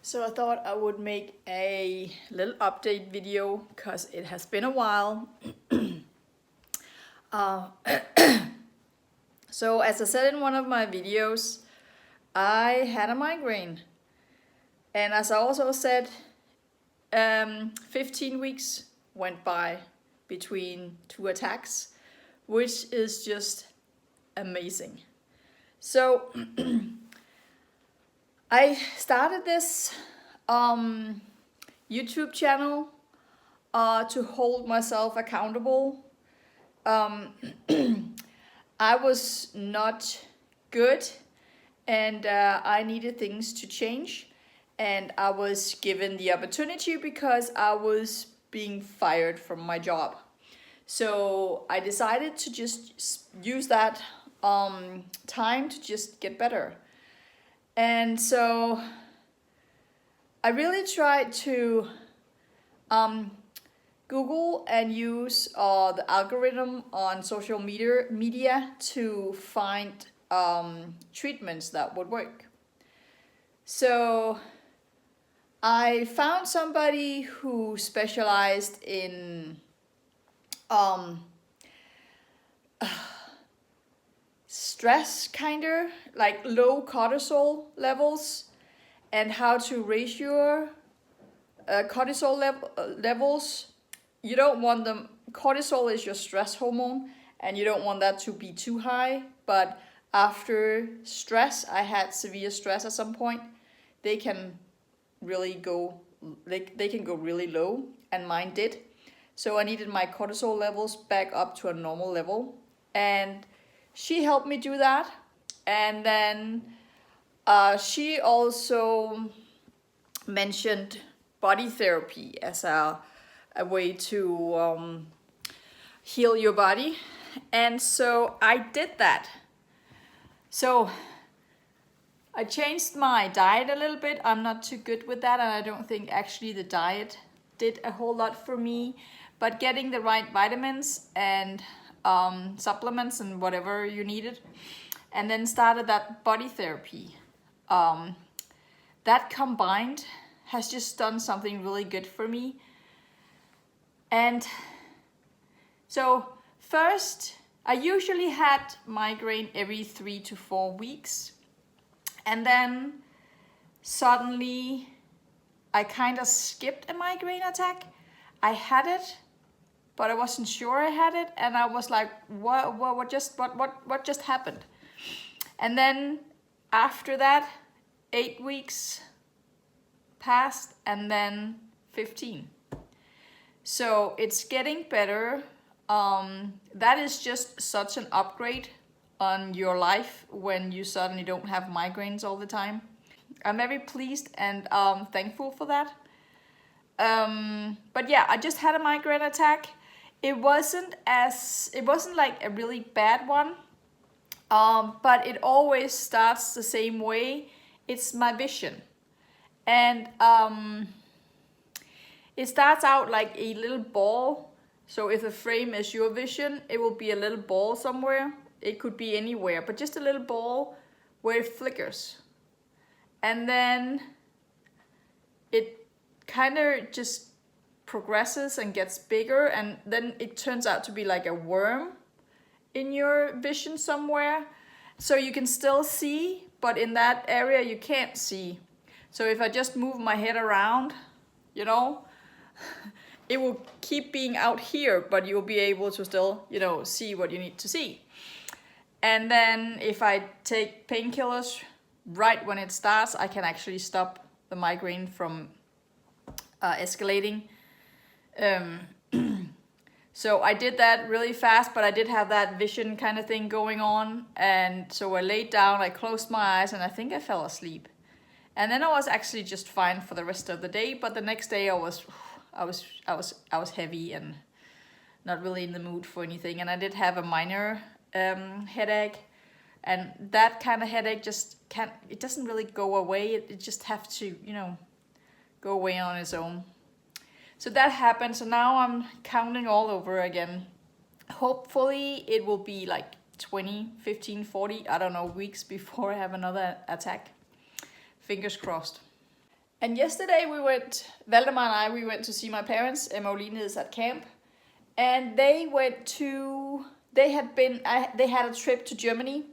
So I thought I would make a little update video because it has been a while. uh, so as I said in one of my videos, I had a migraine. And as I also said, 15 weeks went by between two attacks, which is just amazing. So I started this YouTube channel to hold myself accountable. I was not good and I needed things to change. And I was given the opportunity because I was being fired from my job. So I decided to just use that time to just get better. And so I really tried to Google and use the algorithm on social media to find treatments that would work. So I found somebody who specialized in stress, like low cortisol levels, and how to raise your cortisol levels. You don't want them. Cortisol is your stress hormone, and you don't want that to be too high. But after stress, I had severe stress at some point. They can really go. They can go really low, and mine did. So I needed my cortisol levels back up to a normal level, and she helped me do that. And then she also mentioned body therapy as a way to heal your body. And so I did that. So I changed my diet a little bit. I'm not too good with that, and I don't think actually the diet did a whole lot for me. But getting the right vitamins and supplements and whatever you needed, and then started that body therapy. That combined has just done something really good for me. And so first, I usually had migraine every 3 to 4 weeks. And then suddenly I kind of skipped a migraine attack. I had it, but I wasn't sure I had it, and I was like, what just happened? And then after that, 8 weeks passed, and then 15. So it's getting better. That is just such an upgrade on your life when you suddenly don't have migraines all the time. I'm very pleased and thankful for that. But yeah, I just had a migraine attack. It wasn't like a really bad one, but it always starts the same way. It's my vision, and it starts out like a little ball. So if the frame is your vision, it will be a little ball somewhere. It could be anywhere, but just a little ball where it flickers, and then it kind of just progresses and gets bigger, and then it turns out to be like a worm in your vision somewhere. So you can still see, but in that area you can't see. So if I just move my head around, it will keep being out here, but you'll be able to still, see what you need to see. And then if I take painkillers right when it starts, I can actually stop the migraine from escalating. So I did that really fast, but I did have that vision kind of thing going on. And so I laid down, I closed my eyes, and I think I fell asleep. And then I was actually just fine for the rest of the day. But the next day I was heavy and not really in the mood for anything. And I did have a minor headache, and that kind of headache it doesn't really go away. It just have to, go away on its own. So that happened. So now I'm counting all over again. Hopefully it will be like 20, 15, 40, I don't know, weeks before I have another attack. Fingers crossed. And yesterday Valdemar and we went to see my parents. Emmeline is at camp. And they had a trip to Germany.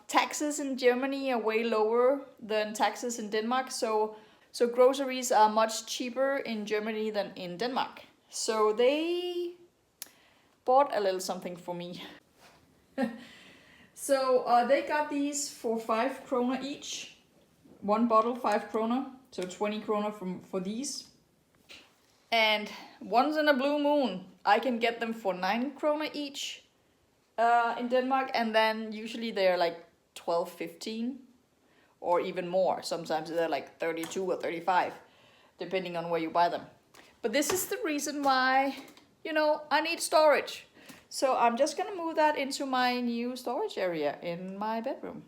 Taxes in Germany are way lower than taxes in Denmark. So groceries are much cheaper in Germany than in Denmark. So they bought a little something for me. So they got these for 5 kroner each. One bottle, 5 kroner. So 20 kroner for these. And once in a blue moon, I can get them for 9 kroner each in Denmark. And then usually they're like 12, 15 or even more. Sometimes they're like 32 or 35, depending on where you buy them. But this is the reason why, I need storage. So I'm just gonna move that into my new storage area in my bedroom.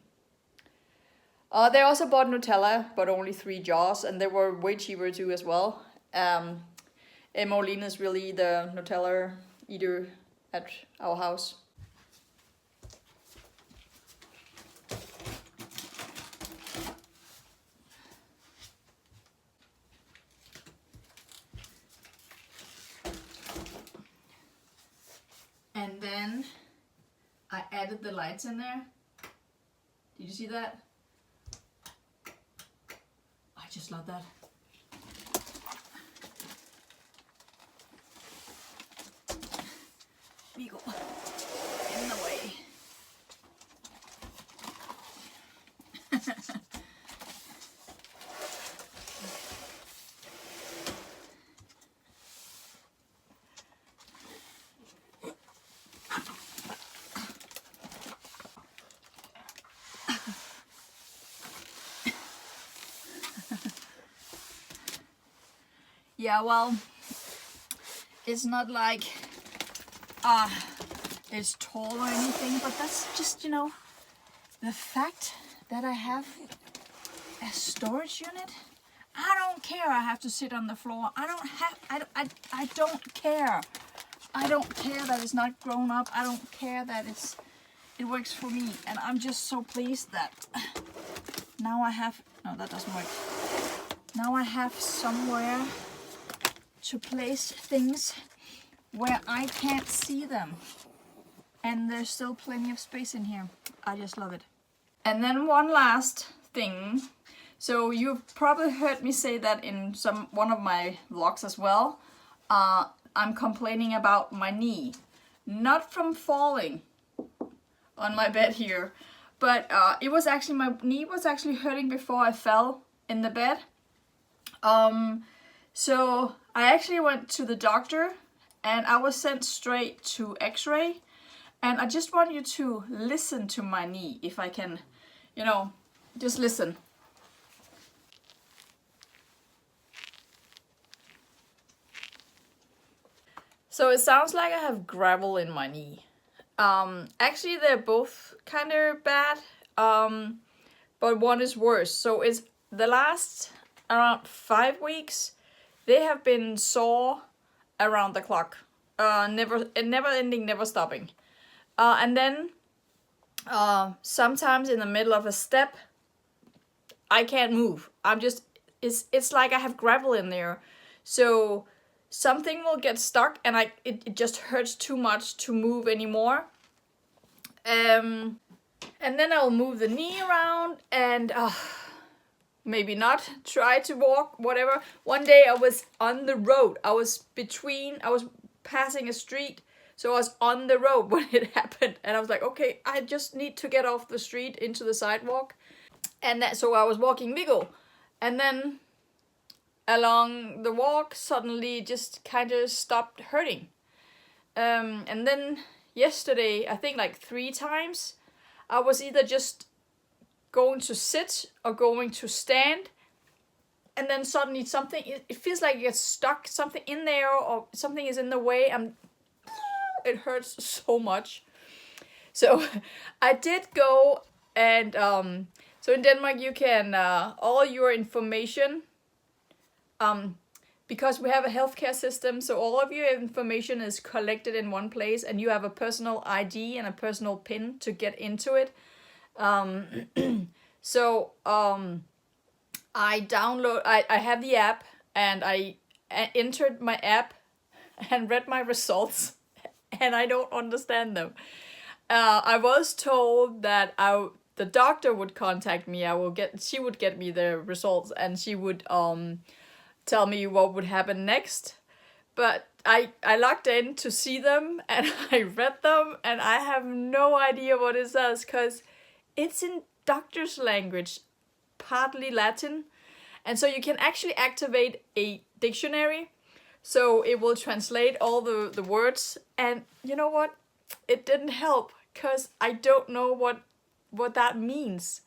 They also bought Nutella, but only 3 jars, and they were way cheaper too as well. Emmeline is really the Nutella eater at our house. And then I added the lights in there. Did you see that? I just love that. Vigo in the way. Yeah, well, it's not like it's tall or anything, but that's just, the fact that I have a storage unit. I don't care I have to sit on the floor. I don't care. I don't care that it's not grown up. I don't care that it works for me. And I'm just so pleased that now I have, no, that doesn't work. Now I have somewhere to place things where I can't see them. And there's still plenty of space in here. I just love it. And then one last thing. So you've probably heard me say that in one of my vlogs as well. I'm complaining about my knee. Not from falling on my bed here, but it was actually, my knee was actually hurting before I fell in the bed. So I actually went to the doctor and I was sent straight to x-ray. And I just want you to listen to my knee, if I can, just listen. So it sounds like I have gravel in my knee. Actually, they're both kind of bad, but one is worse. So it's the last around 5 weeks, they have been sore around the clock, never ending, never stopping. And then sometimes in the middle of a step, I can't move. It's like I have gravel in there. So something will get stuck and it just hurts too much to move anymore. And then I'll move the knee around and maybe not try to walk, whatever. One day I was on the road. I was passing a street. So I was on the road when it happened. And I was like, okay, I just need to get off the street into the sidewalk. And so I was walking Vigo. And then along the walk, suddenly just kind of stopped hurting. And then yesterday, I think like 3 times, I was either just going to sit or going to stand. And then suddenly it feels like it gets stuck, something in there or something is in the way. It hurts so much. So I did go and so in Denmark you can all your information, because we have a healthcare system, so all of your information is collected in one place and you have a personal ID and a personal PIN to get into it. So I have the app, and I entered my app and read my results, and I don't understand them. I was told that the doctor would contact me. She would get me the results, and she would tell me what would happen next. But I logged in to see them, and I read them, and I have no idea what it says, because it's in doctor's language, partly Latin. And so you can actually activate a dictionary, so it will translate all the words. And you know what? It didn't help, because I don't know what that means,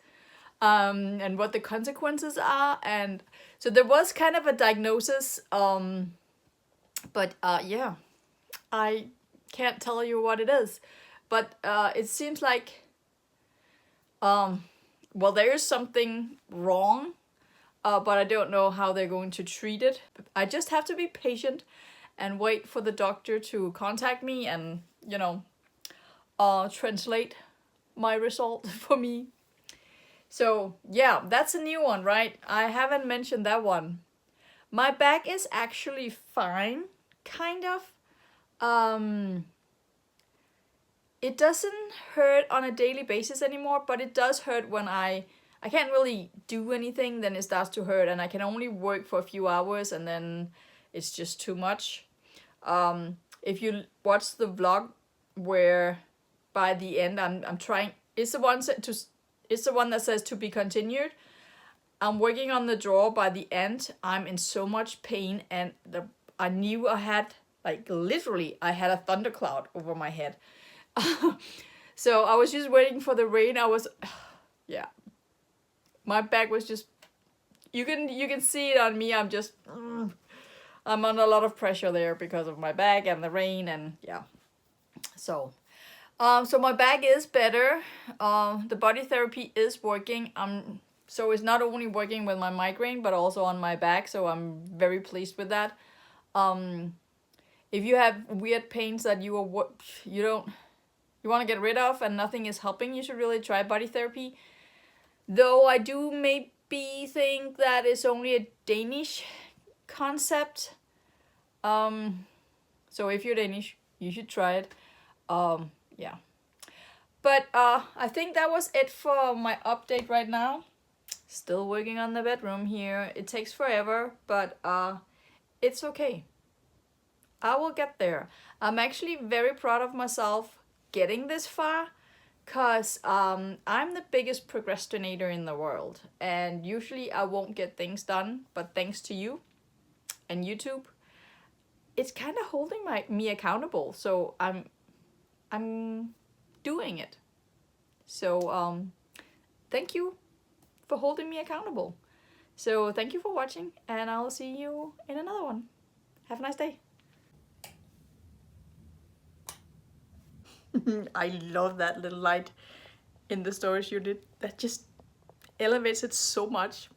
and what the consequences are. And so there was kind of a diagnosis, but yeah, I can't tell you what it is. But it seems like, well, there is something wrong, but I don't know how they're going to treat it. I just have to be patient and wait for the doctor to contact me and, translate my result for me. So yeah, that's a new one, right? I haven't mentioned that one. My back is actually fine, kind of. It doesn't hurt on a daily basis anymore, but it does hurt when I can't really do anything. Then it starts to hurt, and I can only work for a few hours, and then it's just too much. If you watch the vlog, where by the end I'm trying, it's the one that says to be continued. I'm working on the drawer. By the end, I'm in so much pain, and I knew I had, like, literally, I had a thundercloud over my head. So I was just waiting for the rain. Yeah, my back was just, you can see it on me. I'm under a lot of pressure there because of my back and the rain, and yeah. So my back is better. The body therapy is working. So it's not only working with my migraine, but also on my back. So I'm very pleased with that. If you have weird pains that you want to get rid of and nothing is helping, you should really try body therapy. Though I do maybe think that it's only a Danish concept. So if you're Danish, you should try it. Yeah. But I think that was it for my update right now. Still working on the bedroom here. It takes forever, but it's okay. I will get there. I'm actually very proud of myself getting this far, because I'm the biggest procrastinator in the world, and usually I won't get things done, but thanks to you and YouTube, it's kind of holding me accountable. So I'm doing it. So thank you for holding me accountable. So thank you for watching, and I'll see you in another one. Have a nice day. I love that little light in the storage unit. That just elevates it so much.